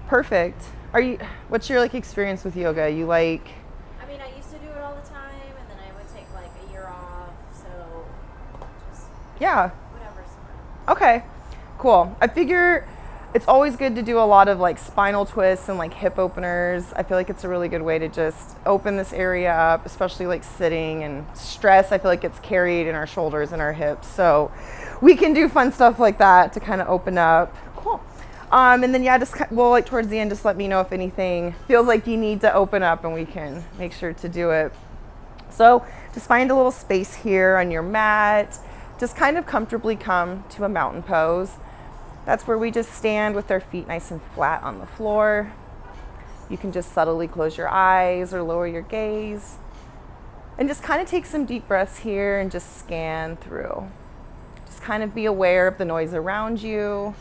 Perfect. What's your like experience with yoga? You like, I mean, I used to do it all the time, and then I would take like a year off, so just yeah. whatever's fun. Okay, cool. I figure it's always good to do a lot of like spinal twists and like hip openers. I feel like it's a really good way to just open this area up, especially like sitting and stress. I feel like it's carried in our shoulders and our hips. So we can do fun stuff like that to kind of open up. Cool. And then yeah, well, like towards the end, just let me know if anything feels like you need to open up and we can make sure to do it. So just find a little space here on your mat. Just kind of comfortably come to a mountain pose. That's where we just stand with our feet nice and flat on the floor. You can just subtly close your eyes or lower your gaze. And just kind of take some deep breaths here and just scan through. Just kind of be aware of the noise around you.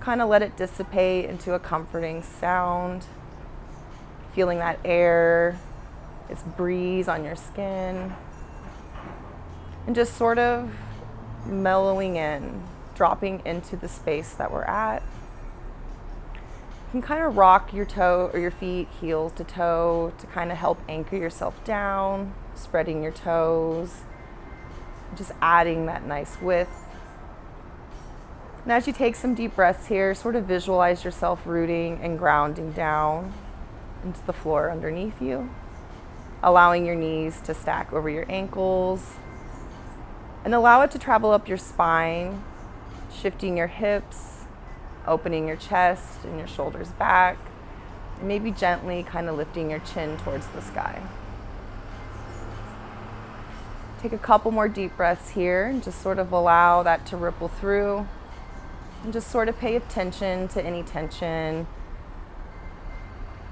Kind of let it dissipate into a comforting sound. Feeling that air, its breeze on your skin. And just sort of mellowing in, dropping into the space that we're at. You can kind of rock your toe or your feet heel to toe to kind of help anchor yourself down, spreading your toes, just adding that nice width. And as you take some deep breaths here, sort of visualize yourself rooting and grounding down into the floor underneath you, allowing your knees to stack over your ankles, and allow it to travel up your spine, shifting your hips, opening your chest and your shoulders back, and maybe gently kind of lifting your chin towards the sky. Take a couple more deep breaths here and just sort of allow that to ripple through. And just sort of pay attention to any tension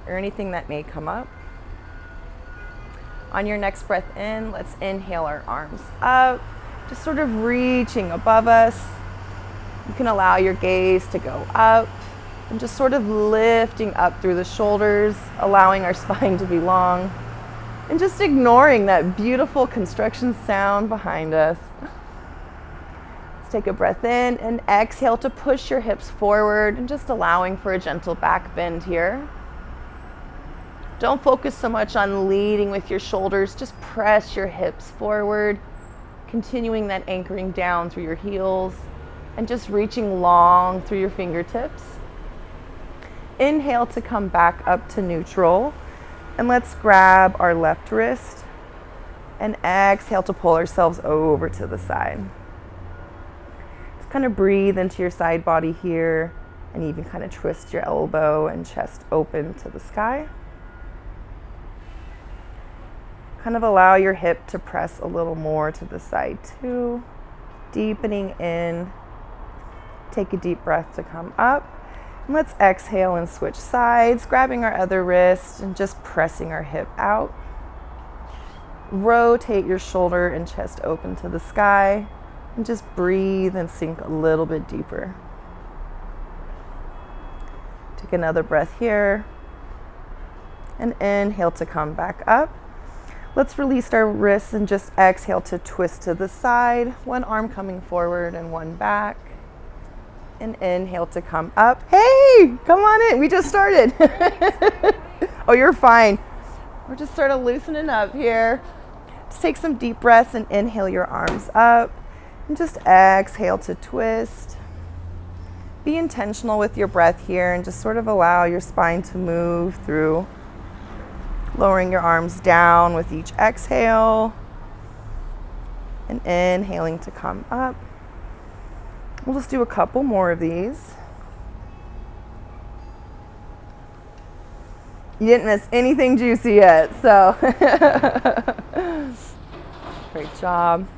or anything that may come up. On your next breath in, let's inhale our arms up, just sort of reaching above us. You can allow your gaze to go up and just sort of lifting up through the shoulders, allowing our spine to be long, and just ignoring that beautiful construction sound behind us. Take a breath in and exhale to push your hips forward and just allowing for a gentle back bend here. Don't focus so much on leading with your shoulders, just press your hips forward, continuing that anchoring down through your heels and just reaching long through your fingertips. Inhale to come back up to neutral, and let's grab our left wrist and exhale to pull ourselves over to the side. Kind of breathe into your side body here and even kind of twist your elbow and chest open to the sky. Kind of allow your hip to press a little more to the side too, deepening in. Take a deep breath to come up. And let's exhale and switch sides, grabbing our other wrist and just pressing our hip out. Rotate your shoulder and chest open to the sky. And just breathe and sink a little bit deeper. Take another breath here. And inhale to come back up. Let's release our wrists and just exhale to twist to the side. One arm coming forward and one back. And inhale to come up. Hey, come on in. We just started. Oh, you're fine. We're just sort of loosening up here. Just take some deep breaths and inhale your arms up. And just exhale to twist. Be intentional with your breath here and just sort of allow your spine to move through. Lowering your arms down with each exhale. And inhaling to come up. We'll just do a couple more of these. You didn't miss anything juicy yet, so. Great job.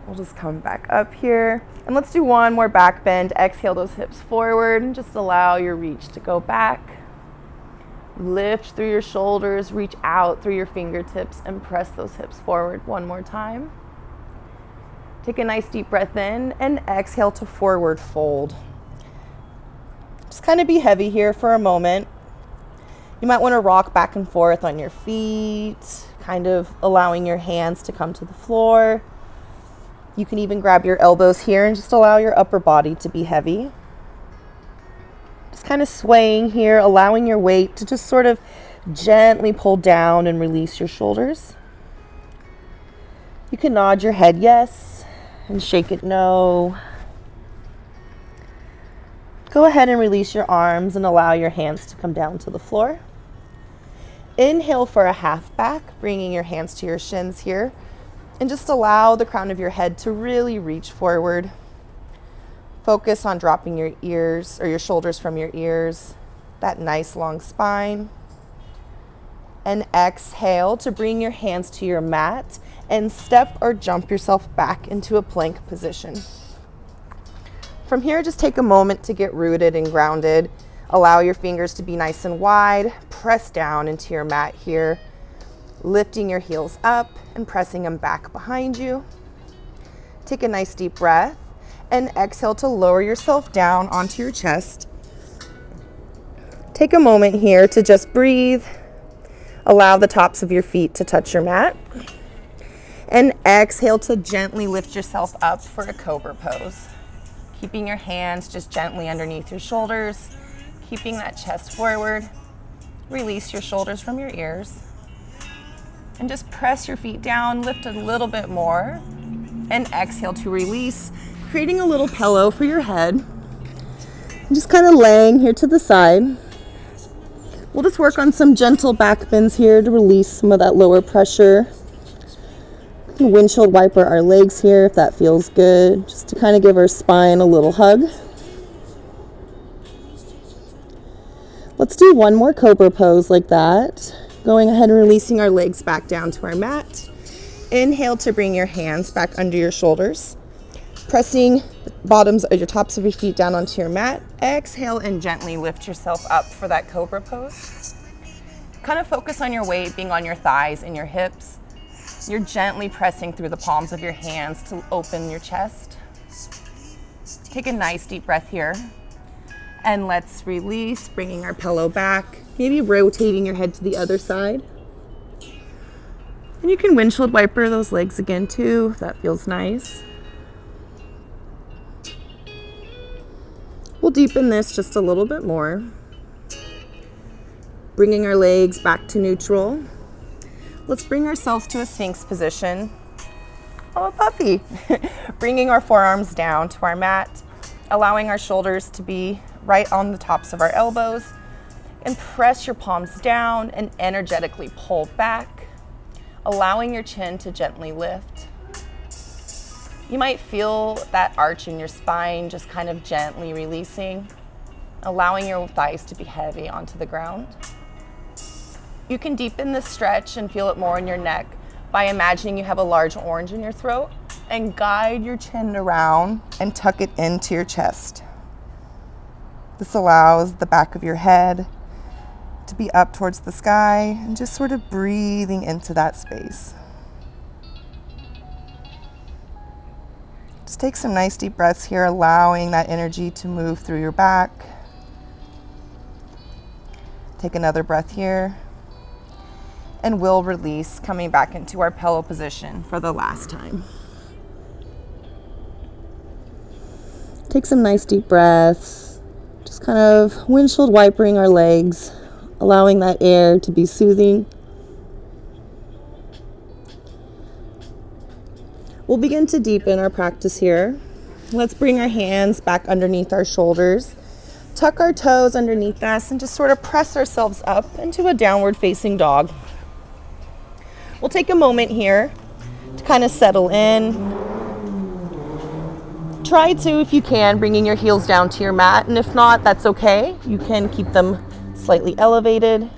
We'll just come back up here. And let's do one more back bend. Exhale those hips forward and just allow your reach to go back. Lift through your shoulders, reach out through your fingertips and press those hips forward one more time. Take a nice deep breath in and exhale to forward fold. Just kind of be heavy here for a moment. You might want to rock back and forth on your feet, kind of allowing your hands to come to the floor. You can even grab your elbows here and just allow your upper body to be heavy. Just kind of swaying here, allowing your weight to just sort of gently pull down and release your shoulders. You can nod your head yes and shake it no. Go ahead and release your arms and allow your hands to come down to the floor. Inhale for a half back, bringing your hands to your shins here, and just allow the crown of your head to really reach forward. Focus on dropping your ears or your shoulders from your ears, that nice long spine. And exhale to bring your hands to your mat and step or jump yourself back into a plank position. From here, just take a moment to get rooted and grounded. Allow your fingers to be nice and wide. Press down into your mat here, lifting your heels up and pressing them back behind you. Take a nice deep breath and exhale to lower yourself down onto your chest. Take a moment here to just breathe. Allow the tops of your feet to touch your mat. And exhale to gently lift yourself up for a cobra pose. Keeping your hands just gently underneath your shoulders, keeping that chest forward. Release your shoulders from your ears. And just press your feet down, lift a little bit more. And exhale to release, creating a little pillow for your head. And just kind of laying here to the side. We'll just work on some gentle back bends here to release some of that lower pressure. We can windshield wiper our legs here if that feels good, just to kind of give our spine a little hug. Let's do one more cobra pose like that. Going ahead and releasing our legs back down to our mat. Inhale to bring your hands back under your shoulders. Pressing the bottoms of your tops of your feet down onto your mat. Exhale and gently lift yourself up for that cobra pose. Kind of focus on your weight being on your thighs and your hips. You're gently pressing through the palms of your hands to open your chest. Take a nice deep breath here. And let's release, bringing our pillow back. Maybe rotating your head to the other side. And you can windshield wiper those legs again too, if that feels nice. We'll deepen this just a little bit more. Bringing our legs back to neutral. Let's bring ourselves to a Sphinx position. Oh, a puppy. Bringing our forearms down to our mat, allowing our shoulders to be right on the tops of our elbows. And press your palms down and energetically pull back, allowing your chin to gently lift. You might feel that arch in your spine just kind of gently releasing, allowing your thighs to be heavy onto the ground. You can deepen this stretch and feel it more in your neck by imagining you have a large orange in your throat and guide your chin around and tuck it into your chest. This allows the back of your head to be up towards the sky and just sort of breathing into that space. Just take some nice deep breaths here, allowing that energy to move through your back. Take another breath here. And we'll release, coming back into our pillow position for the last time. Take some nice deep breaths. Just kind of windshield wipering our legs, allowing that air to be soothing. We'll begin to deepen our practice here. Let's bring our hands back underneath our shoulders, tuck our toes underneath us, and just sort of press ourselves up into a downward facing dog. We'll take a moment here to kind of settle in. Try to, if you can, bringing your heels down to your mat, and if not, that's okay. You can keep them slightly elevated.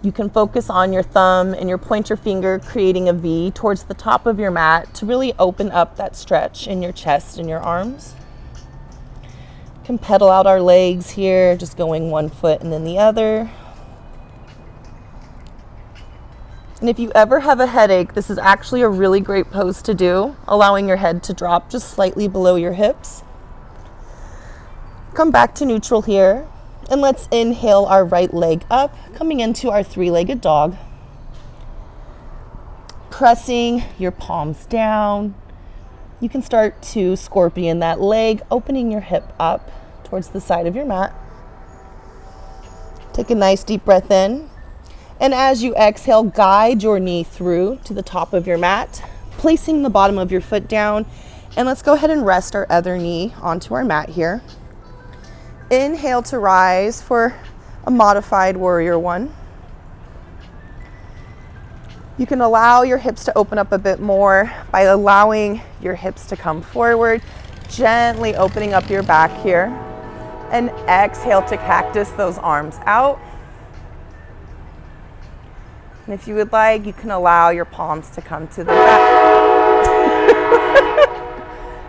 You can focus on your thumb and your pointer finger creating a V towards the top of your mat to really open up that stretch in your chest and your arms. You can pedal out our legs here, just going one foot and then the other. And if you ever have a headache, this is actually a really great pose to do, allowing your head to drop just slightly below your hips. Come back to neutral here. And let's inhale our right leg up, coming into our three-legged dog. Pressing your palms down. You can start to scorpion that leg, opening your hip up, towards the side of your mat. Take a nice deep breath in. And as you exhale, guide your knee through to the top of your mat, placing the bottom of your foot down. And let's go ahead and rest our other knee onto our mat here. Inhale to rise for a modified warrior one. You can allow your hips to open up a bit more by allowing your hips to come forward, gently opening up your back here. And exhale to cactus those arms out. And if you would like, you can allow your palms to come to the back.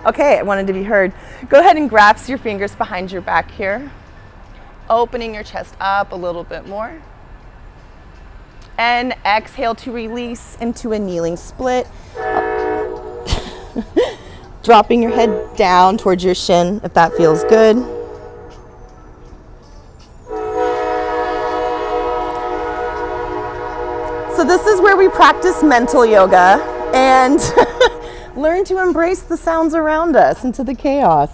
Okay, I wanted to be heard. Go ahead and grasp your fingers behind your back here, opening your chest up a little bit more. And exhale to release into a kneeling split. Dropping your head down towards your shin if that feels good. So this is where we practice mental yoga and learn to embrace the sounds around us into the chaos.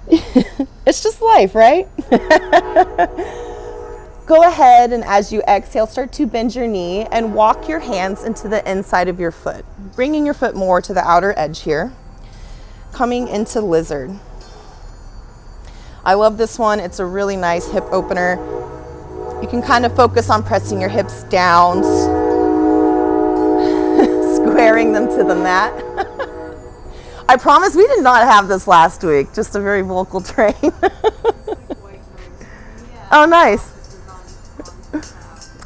It's just life, right? Go ahead and as you exhale, start to bend your knee and walk your hands into the inside of your foot, bringing your foot more to the outer edge here, coming into lizard. I love this one. It's a really nice hip opener. You can kind of focus on pressing your hips down, squaring them to the mat. I promise we did not have this last week, just a very vocal train. Oh, nice.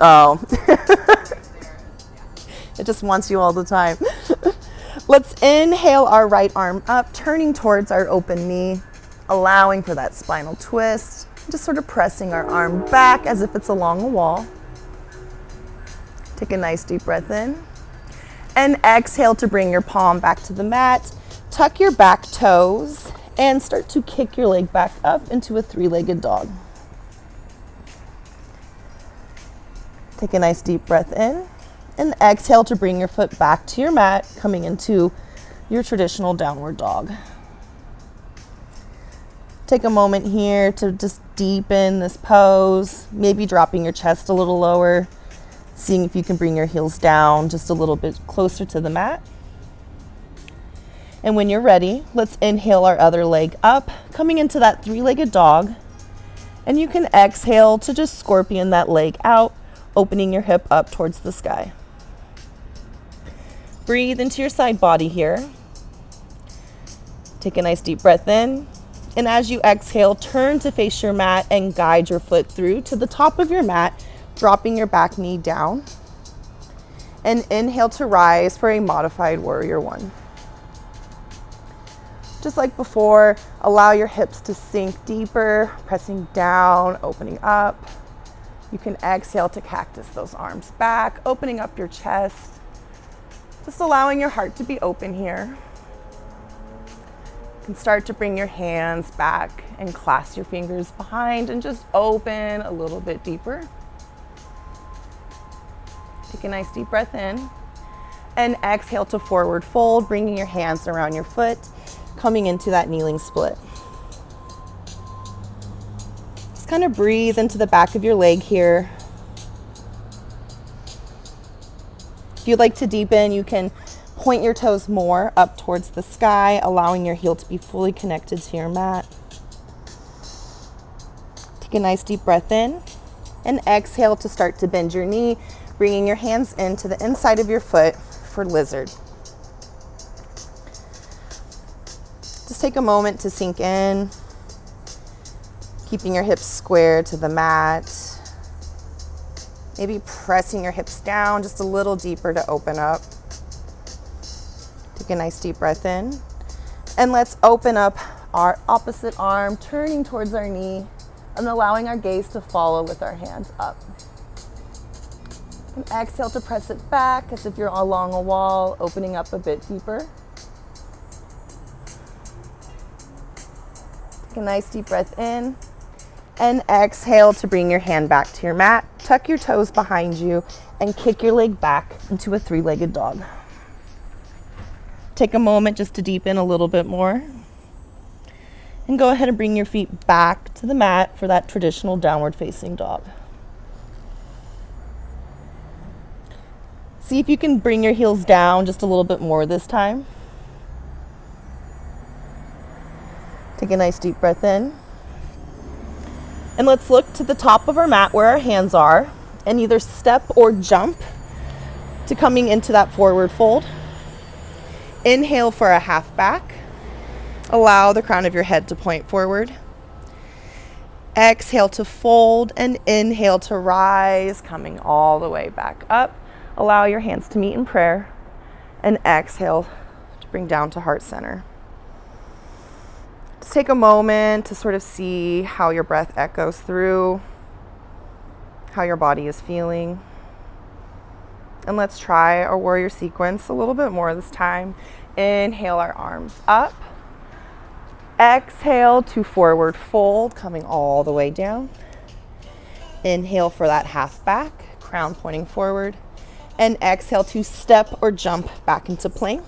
Oh, it just wants you all the time. Let's inhale our right arm up, turning towards our open knee, allowing for that spinal twist, just sort of pressing our arm back as if it's along a wall. Take a nice deep breath in and exhale to bring your palm back to the mat. Tuck your back toes and start to kick your leg back up into a three-legged dog. Take a nice deep breath in and exhale to bring your foot back to your mat, coming into your traditional downward dog. Take a moment here to just deepen this pose, maybe dropping your chest a little lower, seeing if you can bring your heels down just a little bit closer to the mat. And when you're ready, let's inhale our other leg up, coming into that three-legged dog. And you can exhale to just scorpion that leg out, opening your hip up towards the sky. Breathe into your side body here. Take a nice deep breath in. And as you exhale, turn to face your mat and guide your foot through to the top of your mat, dropping your back knee down. And inhale to rise for a modified warrior one. Just like before, allow your hips to sink deeper, pressing down, opening up. You can exhale to cactus those arms back, opening up your chest, just allowing your heart to be open here. You can start to bring your hands back and clasp your fingers behind and just open a little bit deeper. Take a nice deep breath in and exhale to forward fold, bringing your hands around your foot, coming into that kneeling split. Just kind of breathe into the back of your leg here. If you'd like to deepen, you can point your toes more up towards the sky, allowing your heel to be fully connected to your mat. Take a nice deep breath in and exhale to start to bend your knee, bringing your hands into the inside of your foot for lizard. Just take a moment to sink in, keeping your hips square to the mat. Maybe pressing your hips down just a little deeper to open up. Take a nice deep breath in. And let's open up our opposite arm, turning towards our knee and allowing our gaze to follow with our hands up. And exhale to press it back as if you're along a wall, opening up a bit deeper. Take a nice deep breath in. And exhale to bring your hand back to your mat. Tuck your toes behind you and kick your leg back into a three-legged dog. Take a moment just to deepen a little bit more. And go ahead and bring your feet back to the mat for that traditional downward facing dog. See if you can bring your heels down just a little bit more this time. Take a nice deep breath in. And let's look to the top of our mat where our hands are and either step or jump to coming into that forward fold. Inhale for a half back. Allow the crown of your head to point forward. Exhale to fold and inhale to rise, coming all the way back up. Allow your hands to meet in prayer and exhale to bring down to heart center. Just take a moment to sort of see how your breath echoes through, how your body is feeling. And let's try our warrior sequence a little bit more this time. Inhale our arms up. Exhale to forward fold, coming all the way down. Inhale for that half back, crown pointing forward. And exhale to step or jump back into plank.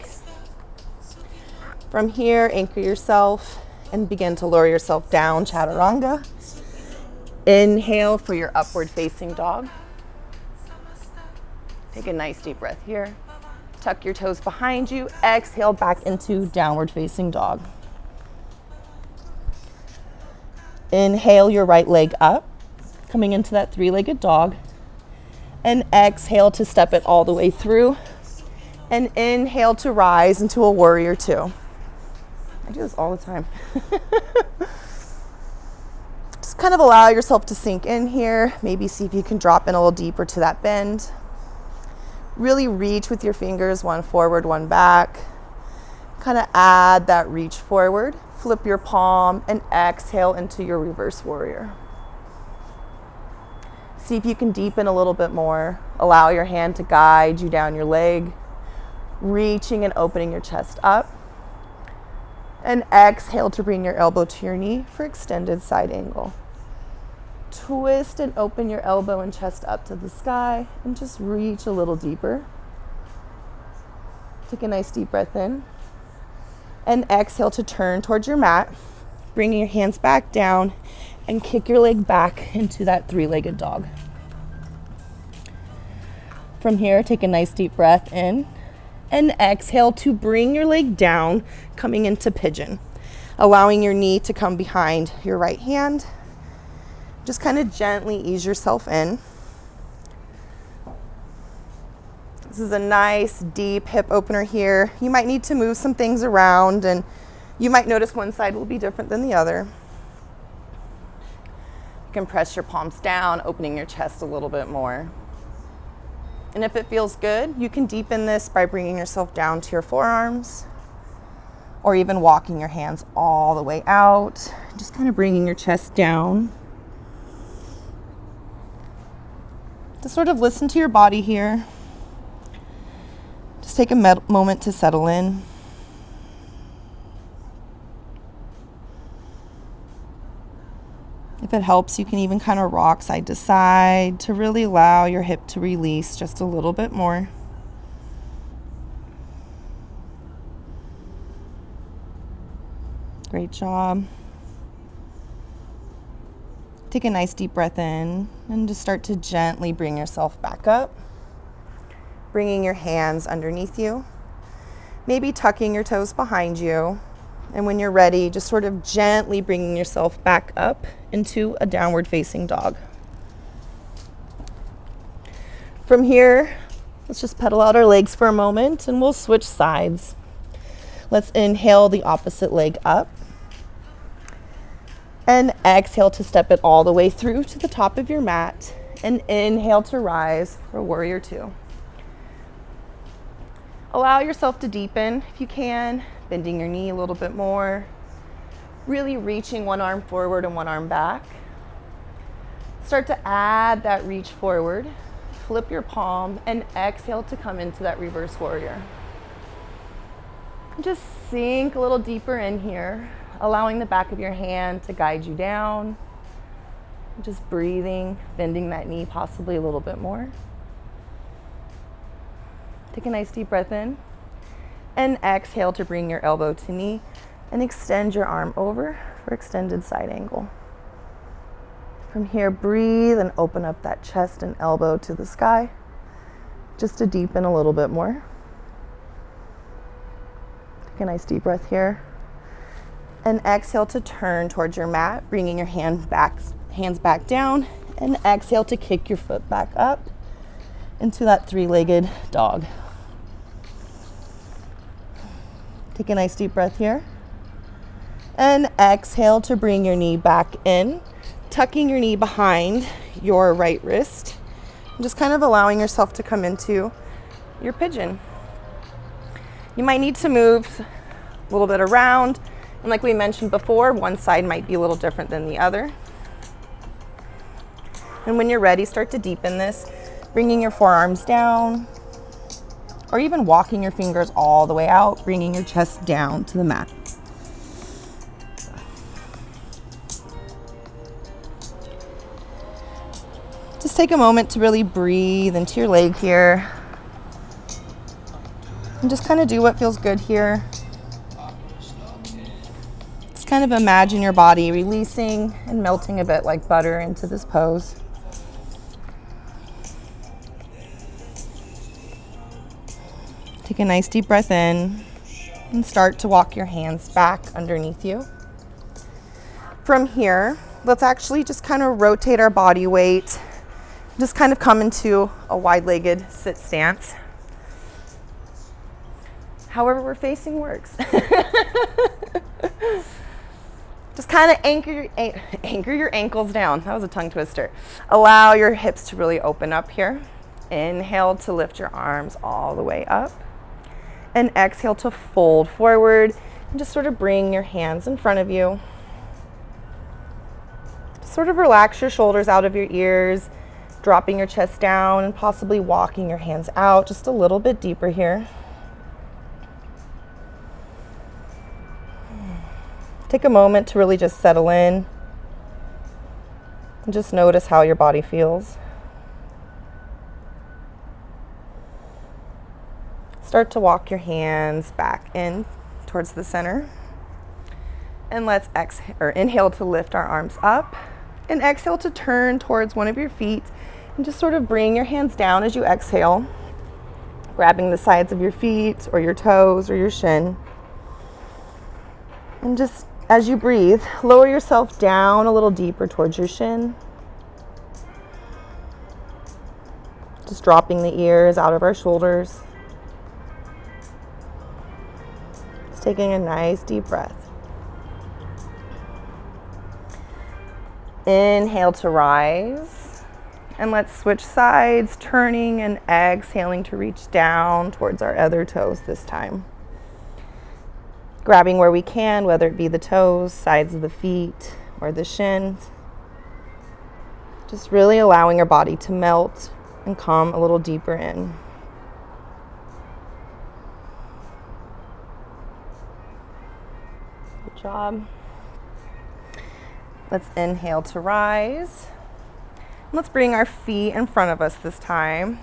From here, anchor yourself and begin to lower yourself down, chaturanga. Inhale for your upward facing dog. Take a nice deep breath here. Tuck your toes behind you. Exhale back into downward facing dog. Inhale your right leg up, coming into that three-legged dog. And exhale to step it all the way through. And inhale to rise into a warrior two. I do this all the time. Just kind of allow yourself to sink in here. Maybe see if you can drop in a little deeper to that bend. Really reach with your fingers, one forward, one back. Kind of add that reach forward. Flip your palm and exhale into your reverse warrior. See if you can deepen a little bit more. Allow your hand to guide you down your leg, reaching and opening your chest up. And exhale to bring your elbow to your knee for extended side angle. Twist and open your elbow and chest up to the sky and just reach a little deeper. Take a nice deep breath in. And exhale to turn towards your mat, bringing your hands back down and kick your leg back into that three-legged dog. From here, take a nice deep breath in and exhale to bring your leg down, coming into pigeon, allowing your knee to come behind your right hand. Just kind of gently ease yourself in. This is a nice deep hip opener here. You might need to move some things around and you might notice one side will be different than the other. You can press your palms down, opening your chest a little bit more. And if it feels good, you can deepen this by bringing yourself down to your forearms or even walking your hands all the way out, just kind of bringing your chest down. Just sort of listen to your body here. Just take a moment to settle in. If it helps, you can even kind of rock side to side to really allow your hip to release just a little bit more. Great job. Take a nice deep breath in and just start to gently bring yourself back up. Bringing your hands underneath you, maybe tucking your toes behind you. And when you're ready, just sort of gently bringing yourself back up into a downward facing dog. From here, let's just pedal out our legs for a moment and we'll switch sides. Let's inhale the opposite leg up. And exhale to step it all the way through to the top of your mat. And inhale to rise for warrior two. Allow yourself to deepen if you can, bending your knee a little bit more, really reaching one arm forward and one arm back. Start to add that reach forward, flip your palm, and exhale to come into that reverse warrior. Just sink a little deeper in here, allowing the back of your hand to guide you down. Just breathing, bending that knee possibly a little bit more. Take a nice deep breath in and exhale to bring your elbow to knee and extend your arm over for extended side angle. From here, breathe and open up that chest and elbow to the sky, just to deepen a little bit more. Take a nice deep breath here. And exhale to turn towards your mat, bringing your hands back down, and exhale to kick your foot back up into that three-legged dog. Take a nice deep breath here. And exhale to bring your knee back in, tucking your knee behind your right wrist, and just kind of allowing yourself to come into your pigeon. You might need to move a little bit around, and like we mentioned before, one side might be a little different than the other. And when you're ready, start to deepen this, bringing your forearms down, or even walking your fingers all the way out, bringing your chest down to the mat. Just take a moment to really breathe into your leg here. And just kind of do what feels good here. Just kind of imagine your body releasing and melting a bit like butter into this pose. Take a nice deep breath in and start to walk your hands back underneath you. From here, let's actually just kind of rotate our body weight. Just kind of come into a wide-legged sit stance. However we're facing works. Just kind of anchor your ankles down. That was a tongue twister. Allow your hips to really open up here. Inhale to lift your arms all the way up. And exhale to fold forward and just sort of bring your hands in front of you. Just sort of relax your shoulders out of your ears, dropping your chest down and possibly walking your hands out just a little bit deeper here. Take a moment to really just settle in and just notice how your body feels. Start to walk your hands back in towards the center. And let's inhale to lift our arms up. And exhale to turn towards one of your feet and just sort of bring your hands down as you exhale, grabbing the sides of your feet or your toes or your shin. And just as you breathe, lower yourself down a little deeper towards your shin. Just dropping the ears out of our shoulders. Taking a nice deep breath. Inhale to rise. And let's switch sides, turning and exhaling to reach down towards our other toes this time. Grabbing where we can, whether it be the toes, sides of the feet, or the shins. Just really allowing our body to melt and come a little deeper in. Job. Let's inhale to rise. Let's bring our feet in front of us this time.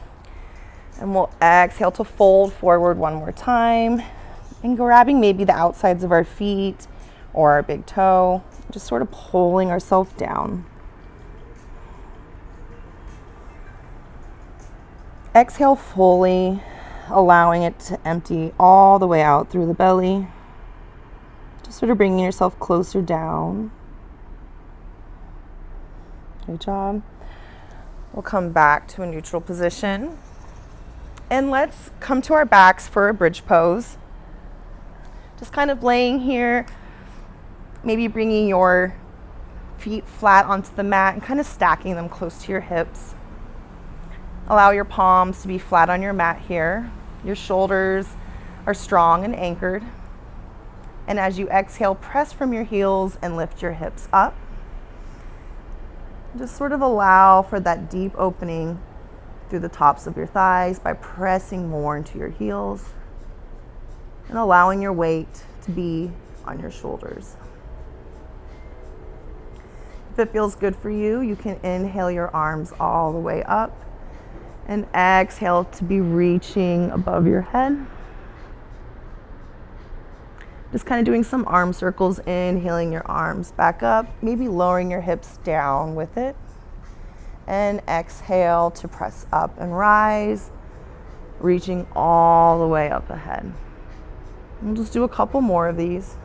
And we'll exhale to fold forward one more time. And grabbing maybe the outsides of our feet or our big toe. Just sort of pulling ourselves down. Exhale fully, allowing it to empty all the way out through the belly. Just sort of bringing yourself closer down. Good job. We'll come back to a neutral position. And let's come to our backs for a bridge pose. Just kind of laying here, maybe bringing your feet flat onto the mat and kind of stacking them close to your hips. Allow your palms to be flat on your mat here. Your shoulders are strong and anchored. And as you exhale, press from your heels and lift your hips up. Just sort of allow for that deep opening through the tops of your thighs by pressing more into your heels and allowing your weight to be on your shoulders. If it feels good for you, you can inhale your arms all the way up and exhale to be reaching above your head. Just kind of doing some arm circles, inhaling your arms back up, maybe lowering your hips down with it. And exhale to press up and rise, reaching all the way up ahead. We'll just do a couple more of these.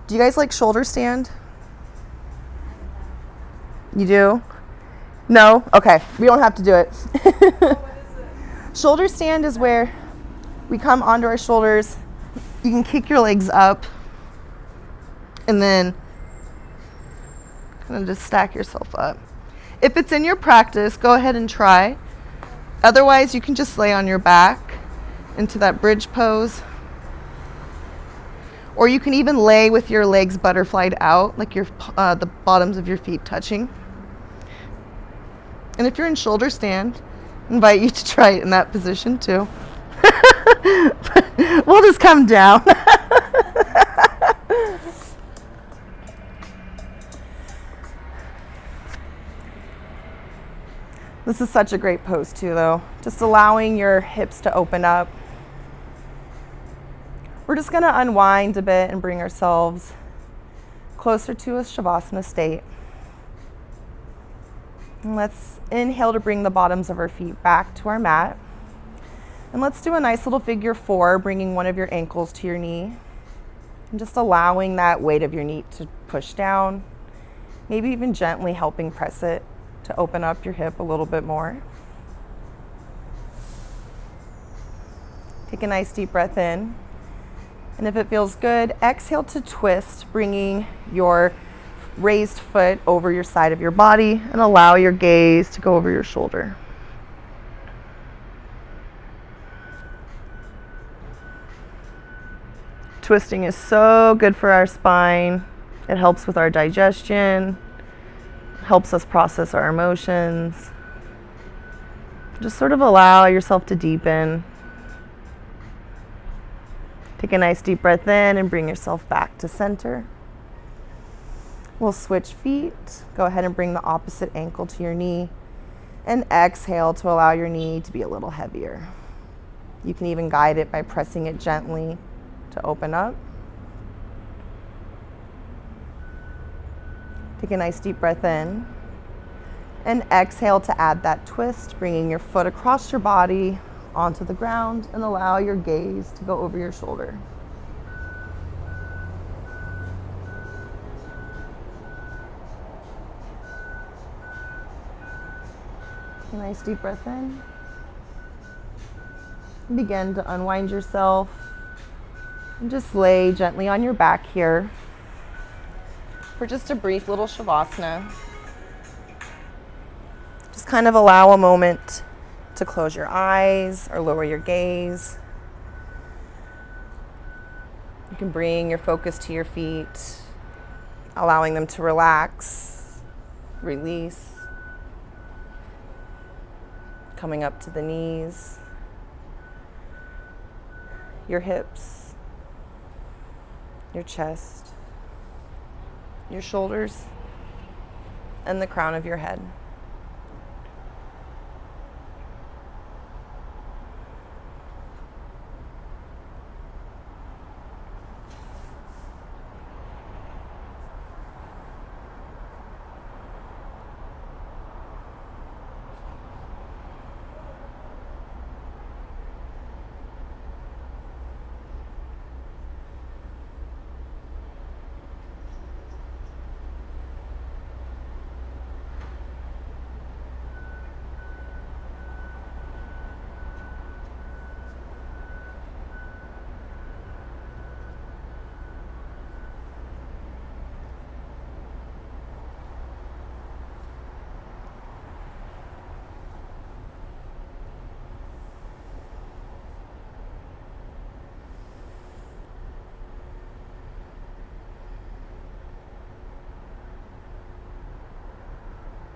Do you guys like shoulder stand? You do? No? Okay, we don't have to do it. Shoulder stand is where we come onto our shoulders. You can kick your legs up and then kind of just stack yourself up. If it's in your practice, go ahead and try. Otherwise, you can just lay on your back into that bridge pose. Or you can even lay with your legs butterflied out, like your the bottoms of your feet touching. And if you're in shoulder stand, I invite you to try it in that position too. We'll just come down. This is such a great pose too, though. Just allowing your hips to open up. We're just gonna unwind a bit and bring ourselves closer to a Shavasana state. And let's inhale to bring the bottoms of our feet back to our mat. And let's do a nice little figure 4, bringing one of your ankles to your knee. And just allowing that weight of your knee to push down. Maybe even gently helping press it to open up your hip a little bit more. Take a nice deep breath in. And if it feels good, exhale to twist, bringing your raised foot over your side of your body and allow your gaze to go over your shoulder. Twisting is so good for our spine. It helps with our digestion, helps us process our emotions. Just sort of allow yourself to deepen. Take a nice deep breath in and bring yourself back to center. We'll switch feet. Go ahead and bring the opposite ankle to your knee and exhale to allow your knee to be a little heavier. You can even guide it by pressing it gently to open up. Take a nice deep breath in and exhale to add that twist, bringing your foot across your body onto the ground and allow your gaze to go over your shoulder. Take a nice deep breath in. Begin to unwind yourself and just lay gently on your back here for just a brief little Shavasana. Just kind of allow a moment to close your eyes or lower your gaze. You can bring your focus to your feet, allowing them to relax, release, coming up to the knees, your hips, your chest, your shoulders, and the crown of your head.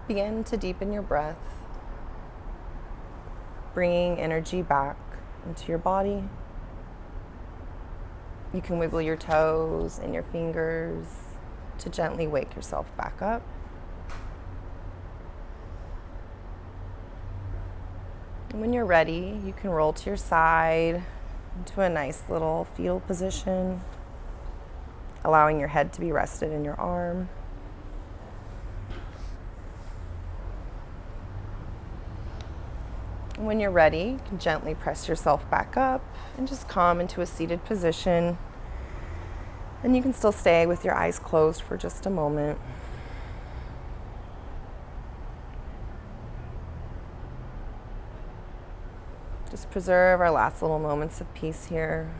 Begin to deepen your breath, bringing energy back into your body. You can wiggle your toes and your fingers to gently wake yourself back up. And when you're ready, you can roll to your side, into a nice little fetal position, allowing your head to be rested in your arm. When you're ready, you can gently press yourself back up and just come into a seated position. And you can still stay with your eyes closed for just a moment. Just preserve our last little moments of peace here.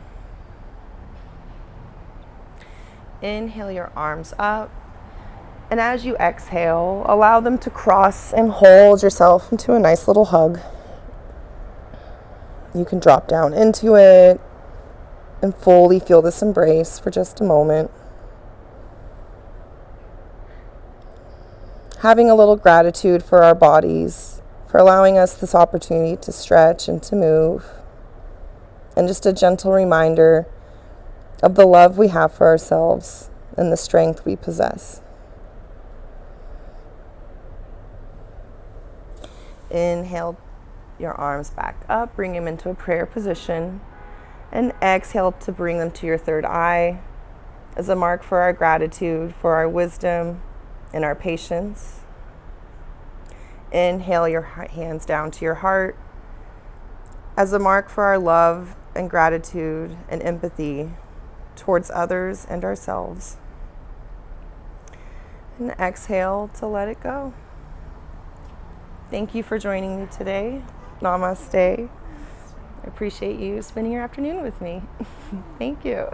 Inhale your arms up. And as you exhale, allow them to cross and hold yourself into a nice little hug. You can drop down into it and fully feel this embrace for just a moment. Having a little gratitude for our bodies, for allowing us this opportunity to stretch and to move. And just a gentle reminder of the love we have for ourselves and the strength we possess. Inhale your arms back up, bring them into a prayer position, and exhale to bring them to your third eye as a mark for our gratitude, for our wisdom and our patience. Inhale your hands down to your heart as a mark for our love and gratitude and empathy towards others and ourselves. And exhale to let it go. Thank you for joining me today. Namaste. I appreciate you spending your afternoon with me. Thank you.